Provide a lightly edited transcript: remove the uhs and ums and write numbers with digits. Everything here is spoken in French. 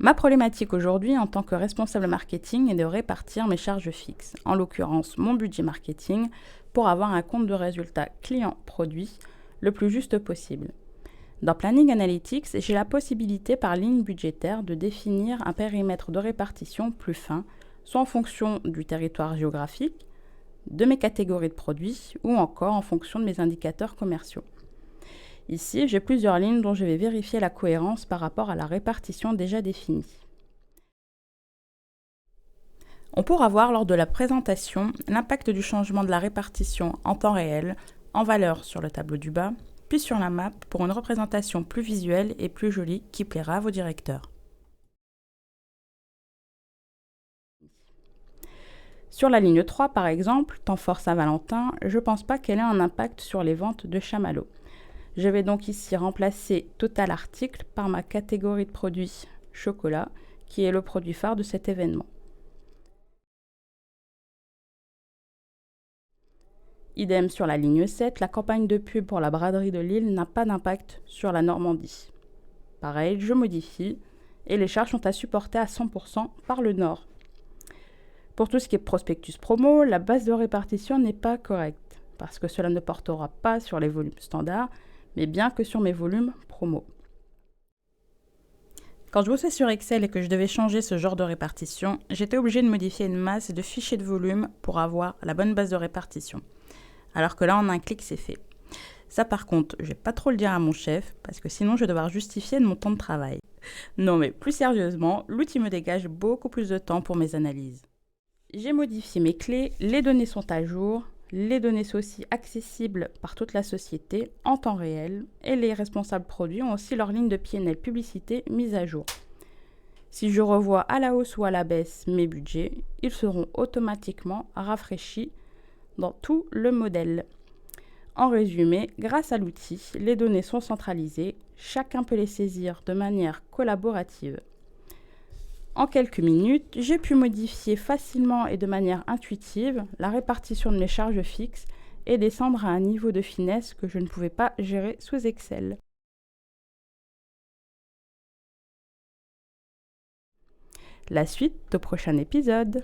Ma problématique aujourd'hui en tant que responsable marketing est de répartir mes charges fixes, en l'occurrence mon budget marketing, pour avoir un compte de résultat client-produit le plus juste possible. Dans Planning Analytics, j'ai la possibilité par ligne budgétaire de définir un périmètre de répartition plus fin, soit en fonction du territoire géographique, de mes catégories de produits ou encore en fonction de mes indicateurs commerciaux. Ici, j'ai plusieurs lignes dont je vais vérifier la cohérence par rapport à la répartition déjà définie. On pourra voir lors de la présentation l'impact du changement de la répartition en temps réel, en valeur sur le tableau du bas, puis sur la map pour une représentation plus visuelle et plus jolie qui plaira à vos directeurs. Sur la ligne 3 par exemple, temps fort Saint-Valentin, je ne pense pas qu'elle ait un impact sur les ventes de chamallows. Je vais donc ici remplacer Total Article par ma catégorie de produits chocolat, qui est le produit phare de cet événement. Idem sur la ligne 7, la campagne de pub pour la braderie de Lille n'a pas d'impact sur la Normandie. Pareil, je modifie et les charges sont à supporter à 100% par le Nord. Pour tout ce qui est prospectus promo, la base de répartition n'est pas correcte parce que cela ne portera pas sur les volumes standards, mais bien que sur mes volumes promo. Quand je bossais sur Excel et que je devais changer ce genre de répartition, j'étais obligée de modifier une masse de fichiers de volume pour avoir la bonne base de répartition. Alors que là, en un clic, c'est fait. Ça, par contre, je vais pas trop le dire à mon chef, parce que sinon, je vais devoir justifier de mon temps de travail. Non, mais plus sérieusement, l'outil me dégage beaucoup plus de temps pour mes analyses. J'ai modifié mes clés, les données sont à jour, les données sont aussi accessibles par toute la société en temps réel, et les responsables produits ont aussi leur ligne de PNL publicité mise à jour. Si je revois à la hausse ou à la baisse mes budgets, ils seront automatiquement rafraîchis dans tout le modèle. En résumé, grâce à l'outil, les données sont centralisées, chacun peut les saisir de manière collaborative. En quelques minutes, j'ai pu modifier facilement et de manière intuitive la répartition de mes charges fixes et descendre à un niveau de finesse que je ne pouvais pas gérer sous Excel. La suite au prochain épisode.